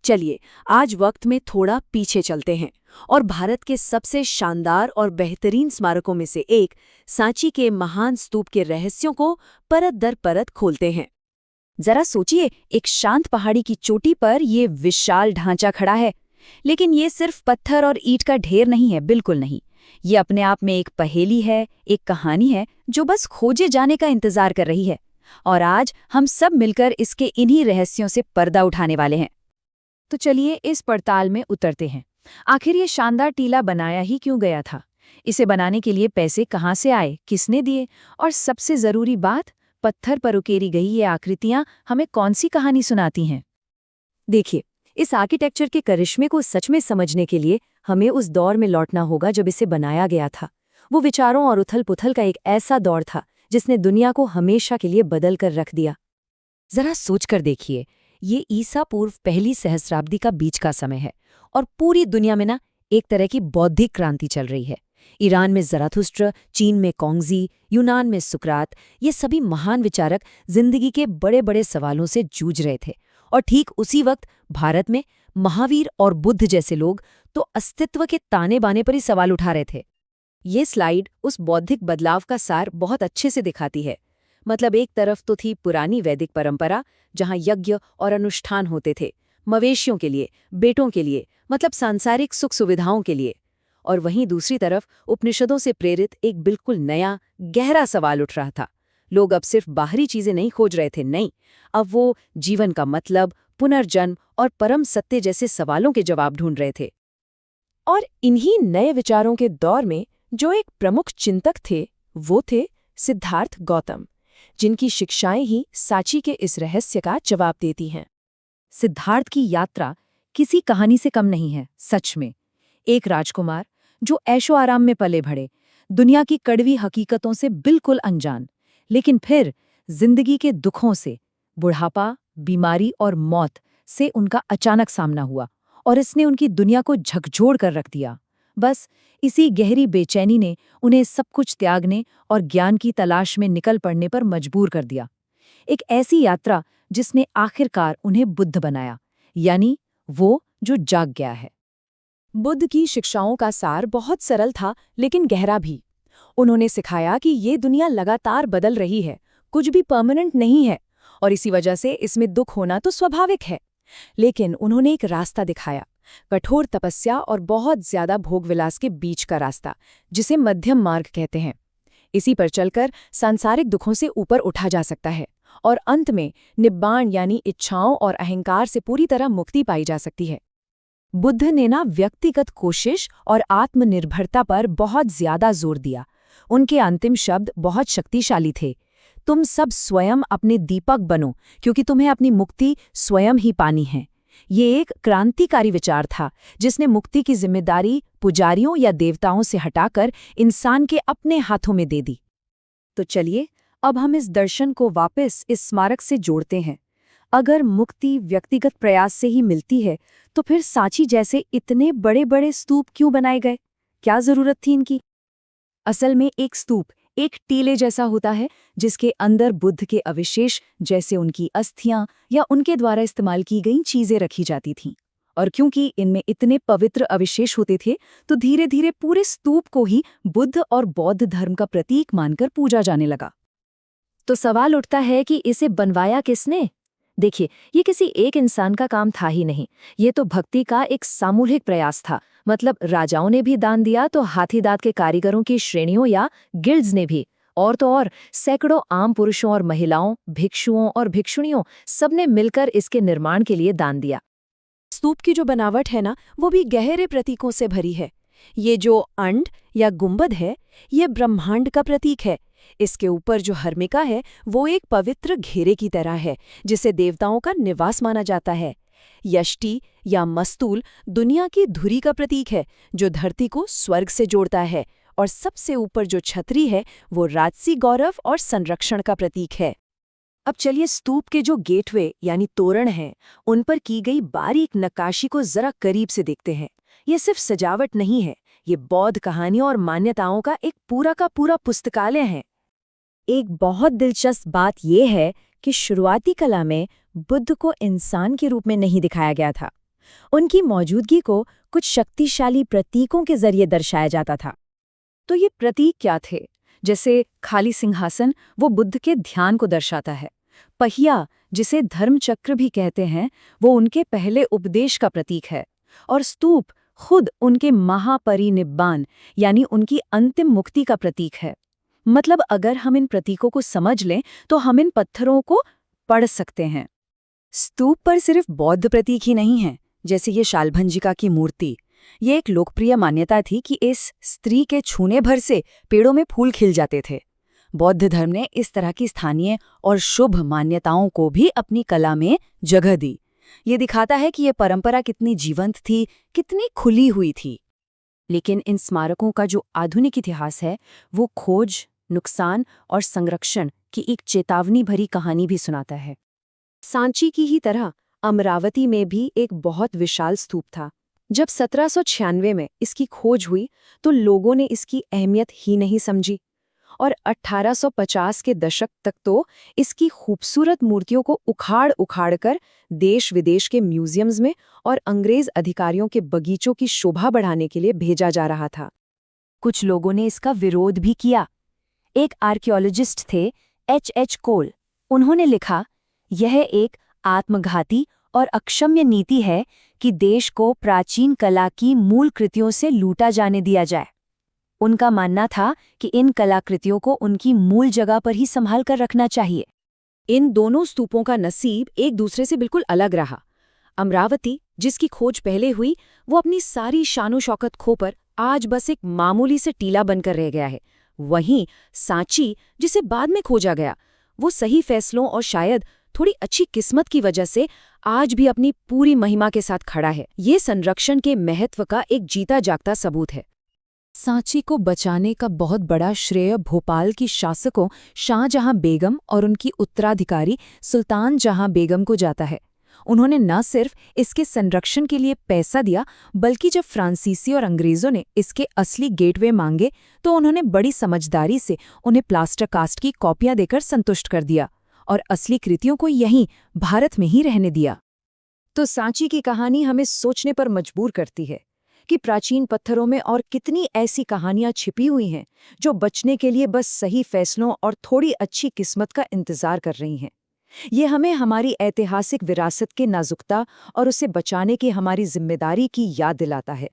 चलिए आज वक्त में थोड़ा पीछे चलते हैं और भारत के सबसे शानदार और बेहतरीन स्मारकों में से एक सांची के महान स्तूप के रहस्यों को परत दर परत खोलते हैं। जरा सोचिए, एक शांत पहाड़ी की चोटी पर ये विशाल ढांचा खड़ा है, लेकिन ये सिर्फ पत्थर और ईंट का ढेर नहीं है, बिल्कुल नहीं। ये अपने आप में एक पहेली है, एक कहानी है जो बस खोजे जाने का इंतजार कर रही है। और आज हम सब मिलकर इसके इन्हीं रहस्यों से पर्दा उठाने वाले हैं। तो चलिए इस पड़ताल में उतरते हैं। आखिर ये शानदार टीला बनाया ही क्यों गया था? इसे बनाने के लिए पैसे कहाँ से आए, किसने दिए, और सबसे जरूरी बात, पत्थर पर उकेरी गई ये आकृतियां हमें कौन सी कहानी सुनाती हैं? देखिए, इस आर्किटेक्चर के करिश्मे को सच में समझने के लिए हमें उस दौर में लौटना होगा जब इसे बनाया गया था। वो विचारों और उथल-पुथल का एक ऐसा दौर था जिसने दुनिया को हमेशा के लिए बदल कर रख दिया। जरा सोचकर देखिए, ये ईसा पूर्व पहली सहस्राब्दी का बीच का समय है और पूरी दुनिया में एक तरह की बौद्धिक क्रांति चल रही है। ईरान में ज़राथुस्त्र, चीन में कॉन्गजी, यूनान में सुकरात, ये सभी महान विचारक जिंदगी के बड़े बड़े सवालों से जूझ रहे थे। और ठीक उसी वक्त भारत में महावीर और बुद्ध जैसे लोग तो अस्तित्व के ताने बाने पर ही सवाल उठा रहे थे। ये स्लाइड उस बौद्धिक बदलाव का सार बहुत अच्छे से दिखाती है। मतलब एक तरफ तो थी पुरानी वैदिक परंपरा, जहां यज्ञ और अनुष्ठान होते थे, मवेशियों के लिए, बेटों के लिए, मतलब सांसारिक सुख सुविधाओं के लिए। और वहीं दूसरी तरफ उपनिषदों से प्रेरित एक बिल्कुल नया, गहरा सवाल उठ रहा था। लोग अब सिर्फ बाहरी चीजें नहीं खोज रहे थे, नहीं, अब वो जीवन का मतलब, पुनर्जन्म और परम सत्य जैसे सवालों के जवाब ढूंढ रहे थे। और इन्हीं नए विचारों के दौर में जो एक प्रमुख चिंतक थे, वो थे सिद्धार्थ गौतम, जिनकी शिक्षाएं ही सांची के इस रहस्य का जवाब देती हैं। सिद्धार्थ की यात्रा किसी कहानी से कम नहीं है, सच में। एक राजकुमार जो ऐशो आराम में पले बढ़े, दुनिया की कड़वी हकीकतों से बिल्कुल अनजान, लेकिन फिर जिंदगी के दुखों से, बुढ़ापा, बीमारी और मौत से उनका अचानक सामना हुआ और इसने उनकी दुनिया को झकझोर कर रख दिया। बस इसी गहरी बेचैनी ने उन्हें सब कुछ त्यागने और ज्ञान की तलाश में निकल पड़ने पर मजबूर कर दिया। एक ऐसी यात्रा जिसने आखिरकार उन्हें बुद्ध बनाया, यानी वो जो जाग गया है। बुद्ध की शिक्षाओं का सार बहुत सरल था, लेकिन गहरा भी। उन्होंने सिखाया कि ये दुनिया लगातार बदल रही है, कुछ भी परमानेंट नहीं है, और इसी वजह से इसमें दुख होना तो स्वाभाविक है। लेकिन उन्होंने एक रास्ता दिखाया, कठोर तपस्या और बहुत ज्यादा भोगविलास के बीच का रास्ता, जिसे मध्यम मार्ग कहते हैं। इसी पर चलकर सांसारिक दुखों से ऊपर उठा जा सकता है और अंत में निब्बाण यानी इच्छाओं और अहंकार से पूरी तरह मुक्ति पाई जा सकती है। बुद्ध ने व्यक्तिगत कोशिश और आत्मनिर्भरता पर बहुत ज्यादा जोर दिया। उनके अंतिम शब्द बहुत शक्तिशाली थे। तुम सब स्वयं अपने दीपक बनो, क्योंकि तुम्हें अपनी मुक्ति स्वयं ही पानी है। ये एक क्रांतिकारी विचार था जिसने मुक्ति की जिम्मेदारी पुजारियों या देवताओं से हटाकर इंसान के अपने हाथों में दे दी। तो चलिए अब हम इस दर्शन को वापस इस स्मारक से जोड़ते हैं। अगर मुक्ति व्यक्तिगत प्रयास से ही मिलती है, तो फिर सांची जैसे इतने बड़े बड़े स्तूप क्यों बनाए गए? क्या जरूरत थी इनकी? असल में एक स्तूप एक टीले जैसा होता है जिसके अंदर बुद्ध के अवशेष, जैसे उनकी अस्थियां या उनके द्वारा इस्तेमाल की गई चीजें रखी जाती थीं। और क्योंकि इनमें इतने पवित्र अवशेष होते थे, तो धीरे धीरे पूरे स्तूप को ही बुद्ध और बौद्ध धर्म का प्रतीक मानकर पूजा जाने लगा। तो सवाल उठता है कि इसे बनवाया किसने? देखिए, ये किसी एक इंसान का काम था ही नहीं, ये तो भक्ति का एक सामूहिक प्रयास था। मतलब राजाओं ने भी दान दिया तो हाथीदांत के कारीगरों की श्रेणियों या गिल्ड्स ने भी, और तो और सैकड़ों आम पुरुषों और महिलाओं, भिक्षुओं और भिक्षुणियों, सबने मिलकर इसके निर्माण के लिए दान दिया। स्तूप की जो बनावट है वो भी गहरे प्रतीकों से भरी है। ये जो अंड या गुंबद है, ये ब्रह्मांड का प्रतीक है। इसके ऊपर जो हर्मिका है वो एक पवित्र घेरे की तरह है, जिसे देवताओं का निवास माना जाता है। यष्टि या मस्तूल दुनिया की धुरी का प्रतीक है, जो धरती को स्वर्ग से जोड़ता है। और सबसे ऊपर जो छतरी है वो राजसी गौरव और संरक्षण का प्रतीक है। अब चलिए स्तूप के जो गेटवे यानी तोरण हैं, उन पर की गई बारीक नक्काशी को जरा करीब से देखते हैं। ये सिर्फ सजावट नहीं है, ये बौद्ध कहानियों और मान्यताओं का एक पूरा का पूरा पुस्तकालय है। एक बहुत दिलचस्प बात यह है कि शुरुआती कला में बुद्ध को इंसान के रूप में नहीं दिखाया गया था। उनकी मौजूदगी को कुछ शक्तिशाली प्रतीकों के जरिए दर्शाया जाता था। तो ये प्रतीक क्या थे? जैसे खाली सिंहासन, वो बुद्ध के ध्यान को दर्शाता है। पहिया, जिसे धर्मचक्र भी कहते हैं, वो उनके पहले उपदेश का प्रतीक है। और स्तूप खुद उनके महापरिनिब्बान यानी उनकी अंतिम मुक्ति का प्रतीक है। मतलब अगर हम इन प्रतीकों को समझ लें तो हम इन पत्थरों को पढ़ सकते हैं। स्तूप पर सिर्फ बौद्ध प्रतीक ही नहीं है, जैसे ये शालभंजिका की मूर्ति। ये एक लोकप्रिय मान्यता थी कि इस स्त्री के छूने भर से पेड़ों में फूल खिल जाते थे। बौद्ध धर्म ने इस तरह की स्थानीय और शुभ मान्यताओं को भी अपनी कला में जगह दी। ये दिखाता है कि ये परंपरा कितनी जीवंत थी, कितनी खुली हुई थी। लेकिन इन स्मारकों का जो आधुनिक इतिहास है, वो खोज, नुकसान और संरक्षण की एक चेतावनी भरी कहानी भी सुनाता है। सांची की ही तरह अमरावती में भी एक बहुत विशाल स्तूप था। जब 1796 में इसकी खोज हुई तो लोगों ने इसकी अहमियत ही नहीं समझी, और 1850 के दशक तक तो इसकी खूबसूरत मूर्तियों को उखाड़ उखाड़ कर देश विदेश के म्यूजियम्स में और अंग्रेज अधिकारियों के बगीचों की शोभा बढ़ाने के लिए भेजा जा रहा था। कुछ लोगों ने इसका विरोध भी किया। एक आर्कियोलॉजिस्ट थे, H.H. कोल। उन्होंने लिखा, यह एक आत्मघाती और अक्षम्य नीति है कि देश को प्राचीन कला की मूल कृतियों से लूटा जाने दिया जाए। उनका मानना था कि इन कलाकृतियों को उनकी मूल जगह पर ही संभाल कर रखना चाहिए। इन दोनों स्तूपों का नसीब एक दूसरे से बिल्कुल अलग रहा। अमरावती, जिसकी खोज पहले हुई, वो अपनी सारी शानो शौकत खोकर आज बस एक मामूली से टीला बनकर रह गया है। वहीं सांची, जिसे बाद में खोजा गया, वो सही फैसलों और शायद थोड़ी अच्छी किस्मत की वजह से आज भी अपनी पूरी महिमा के साथ खड़ा है। ये संरक्षण के महत्व का एक जीता जागता सबूत है। सांची को बचाने का बहुत बड़ा श्रेय भोपाल की शासकों शाहजहां बेगम और उनकी उत्तराधिकारी सुल्तान जहां बेगम को जाता है। उन्होंने न सिर्फ इसके संरक्षण के लिए पैसा दिया, बल्कि जब फ्रांसीसी और अंग्रेजों ने इसके असली गेटवे मांगे तो उन्होंने बड़ी समझदारी से उन्हें प्लास्टर कास्ट की कॉपियां देकर संतुष्ट कर दिया और असली कृतियों को यहीं भारत में ही रहने दिया। तो सांची की कहानी हमें सोचने पर मजबूर करती है कि प्राचीन पत्थरों में और कितनी ऐसी कहानियां छिपी हुई हैं जो बचने के लिए बस सही फैसलों और थोड़ी अच्छी किस्मत का इंतजार कर रही हैं। ये हमें हमारी ऐतिहासिक विरासत के नाजुकता और उसे बचाने की हमारी जिम्मेदारी की याद दिलाता है।